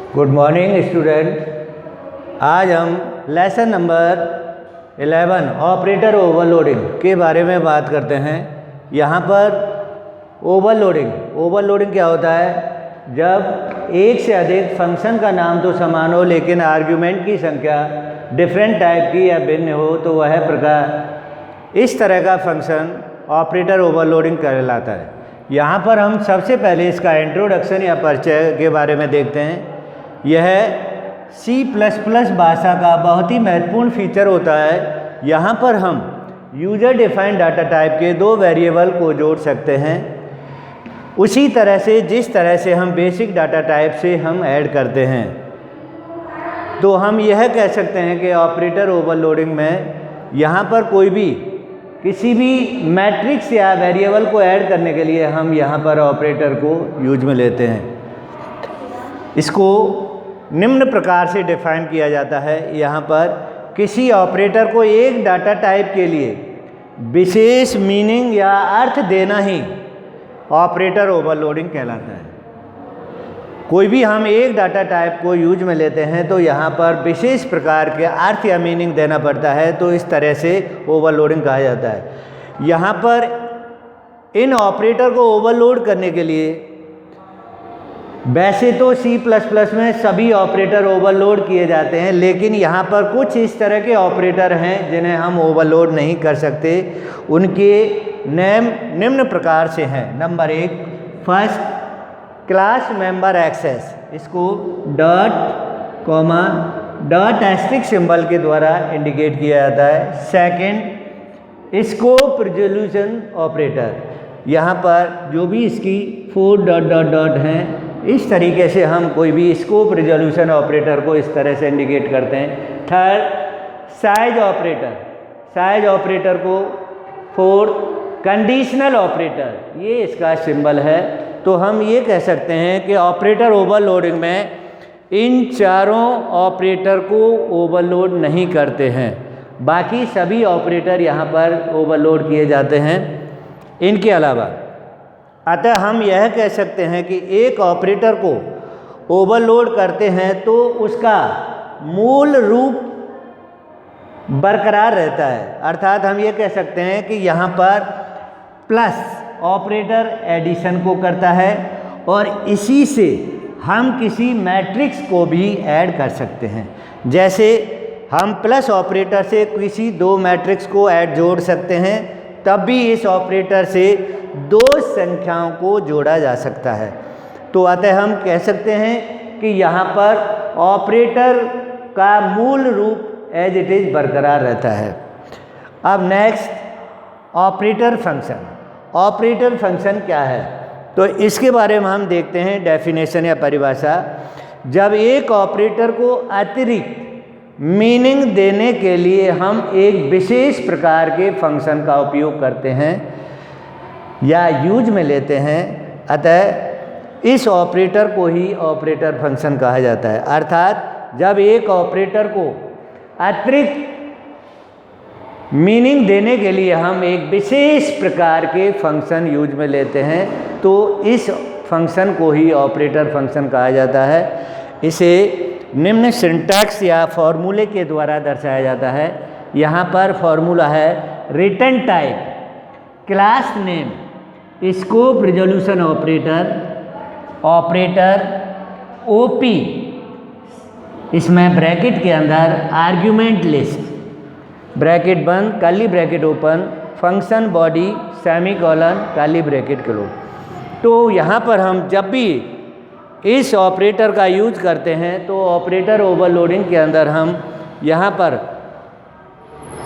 Good morning student. आज हम lesson number 11 operator overloading के बारे में बात करते हैं। यहाँ पर ओवरलोडिंग क्या होता है? जब एक से अधिक फंक्शन का नाम तो समान हो लेकिन आर्ग्यूमेंट की संख्या डिफरेंट टाइप की या भिन्न हो तो वह प्रकार इस तरह का फंक्शन ऑपरेटर ओवरलोडिंग कहलाता है। यहाँ पर हम सबसे पहले इसका इंट्रोडक्शन या परिचय के बारे में देखते हैं। यह C++ भाषा का बहुत ही महत्वपूर्ण फीचर होता है। यहाँ पर हम यूजर डिफाइंड डाटा टाइप के दो वेरिएबल को जोड़ सकते हैं, उसी तरह से जिस तरह से हम बेसिक डाटा टाइप से हम ऐड करते हैं। तो हम यह कह सकते हैं कि ऑपरेटर ओवरलोडिंग में यहाँ पर कोई भी किसी भी मैट्रिक्स या वेरिएबल को ऐड करने के लिए हम यहाँ पर ऑपरेटर को यूज में लेते हैं। इसको निम्न प्रकार से डिफाइन किया जाता है। यहाँ पर किसी ऑपरेटर को एक डाटा टाइप के लिए विशेष मीनिंग या अर्थ देना ही ऑपरेटर ओवरलोडिंग कहलाता है। कोई भी हम एक डाटा टाइप को यूज में लेते हैं तो यहाँ पर विशेष प्रकार के अर्थ या मीनिंग देना पड़ता है, तो इस तरह से ओवरलोडिंग कहा जाता है। यहाँ पर इन ऑपरेटर को ओवरलोड करने के लिए वैसे तो C++ में सभी ऑपरेटर ओवरलोड किए जाते हैं, लेकिन यहाँ पर कुछ इस तरह के ऑपरेटर हैं जिन्हें हम ओवरलोड नहीं कर सकते। उनके नेम निम्न प्रकार से हैं। Number 1, first class member access, इसको डॉट एस्ट्रिक सिंबल के द्वारा इंडिकेट किया जाता है। सेकंड, स्कोप रिजोल्यूशन ऑपरेटर, यहाँ पर जो भी इसकी 4 डॉट हैं, इस तरीके से हम कोई भी स्कोप रिजोल्यूशन ऑपरेटर को इस तरह से इंडिकेट करते हैं। थर्ड, साइज ऑपरेटर को। फोर्थ, कंडीशनल ऑपरेटर, ये इसका सिंबल है। तो हम ये कह सकते हैं कि ऑपरेटर ओवरलोडिंग में इन चारों ऑपरेटर को ओवरलोड नहीं करते हैं, बाकी सभी ऑपरेटर यहाँ पर ओवरलोड किए जाते हैं इनके अलावा। अतः हम यह कह सकते हैं कि एक ऑपरेटर को ओवरलोड करते हैं तो उसका मूल रूप बरकरार रहता है। अर्थात हम ये कह सकते हैं कि यहाँ पर प्लस ऑपरेटर एडिशन को करता है और इसी से हम किसी मैट्रिक्स को भी ऐड कर सकते हैं। जैसे हम प्लस ऑपरेटर से किसी दो मैट्रिक्स को जोड़ सकते हैं, तब भी इस ऑपरेटर से दो संख्याओं को जोड़ा जा सकता है। तो अतः हम कह सकते हैं कि यहाँ पर ऑपरेटर का मूल रूप एज इट इज़ बरकरार रहता है। अब नेक्स्ट, ऑपरेटर फंक्शन क्या है? तो इसके बारे में हम देखते हैं डेफिनेशन या परिभाषा। जब एक ऑपरेटर को अतिरिक्त मीनिंग देने के लिए हम एक विशेष प्रकार के फंक्शन का उपयोग करते हैं या यूज में लेते हैं, अतः इस ऑपरेटर को ही ऑपरेटर फंक्शन कहा जाता है। अर्थात जब एक ऑपरेटर को अतिरिक्त मीनिंग देने के लिए हम एक विशेष प्रकार के फंक्शन यूज में लेते हैं तो इस फंक्शन को ही ऑपरेटर फंक्शन कहा जाता है। इसे निम्न सिंटैक्स या फॉर्मूले के द्वारा दर्शाया जाता है। यहाँ पर फॉर्मूला है return type, class name, scope resolution operator OP, इसमें ब्रैकेट के अंदर आर्ग्यूमेंट लिस्ट, ब्रैकेट बंद, curly bracket open, function body, semicolon, curly bracket close. तो यहाँ पर हम जब भी इस ऑपरेटर का यूज करते हैं तो ऑपरेटर ओवरलोडिंग के अंदर हम यहाँ पर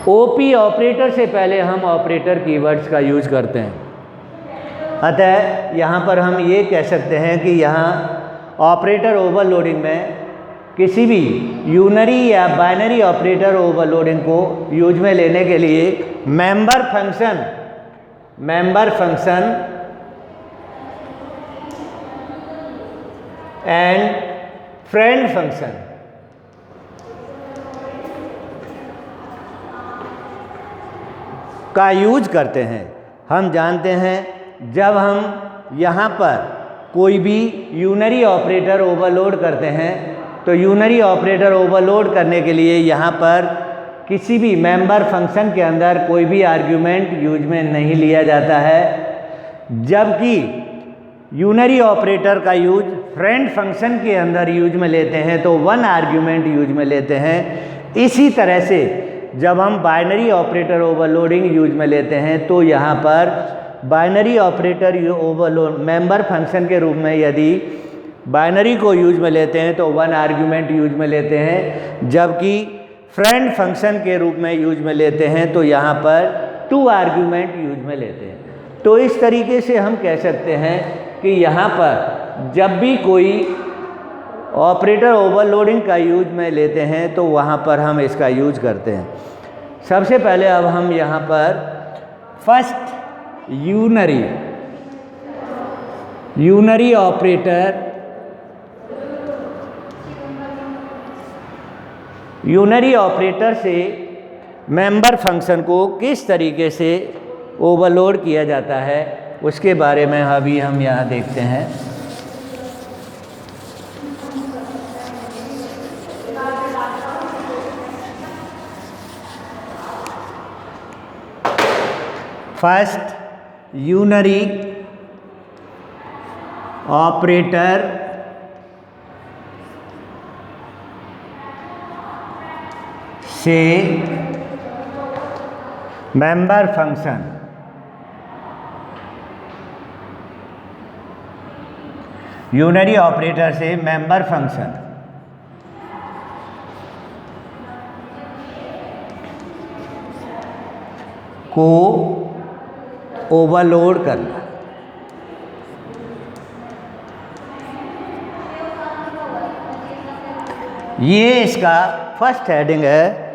OP ऑपरेटर से पहले हम ऑपरेटर कीवर्ड्स का यूज करते हैं। अतः यहाँ पर हम ये कह सकते हैं कि यहाँ ऑपरेटर ओवरलोडिंग में किसी भी यूनरी या बाइनरी ऑपरेटर ओवरलोडिंग को यूज में लेने के लिए member function and friend function का यूज करते हैं। हम जानते हैं जब हम यहाँ पर कोई भी यूनरी ऑपरेटर ओवरलोड करते हैं तो यूनरी ऑपरेटर ओवरलोड करने के लिए यहाँ पर किसी भी मेंबर फंक्शन के अंदर कोई भी आर्ग्यूमेंट यूज में नहीं लिया जाता है, जबकि यूनरी ऑपरेटर का यूज फ्रेंड फंक्शन के अंदर यूज में लेते हैं तो वन आर्ग्यूमेंट यूज में लेते हैं। इसी तरह से जब हम बाइनरी ऑपरेटर ओवरलोडिंग यूज में लेते हैं तो यहाँ पर binary operator overload member function के रूप में यदि बाइनरी को यूज में लेते हैं तो वन आर्ग्यूमेंट यूज में लेते हैं, जबकि फ्रेंड फंक्शन के रूप में यूज में लेते हैं तो यहाँ पर टू आर्ग्यूमेंट यूज में लेते हैं। तो इस तरीके से हम कह सकते हैं कि यहाँ पर जब भी कोई ऑपरेटर ओवरलोडिंग का यूज में लेते हैं तो वहाँ पर हम इसका यूज करते हैं। सबसे पहले अब हम यहाँ पर फर्स्ट यूनरी ऑपरेटर से मेंबर फंक्शन को किस तरीके से ओवरलोड किया जाता है उसके बारे में अभी हम यहाँ देखते हैं। फर्स्ट यूनरी ऑपरेटर से मेंबर फंक्शन यूनरी ऑपरेटर से मेंबर फंक्शन को ओवरलोड करना। ये इसका फर्स्ट हेडिंग है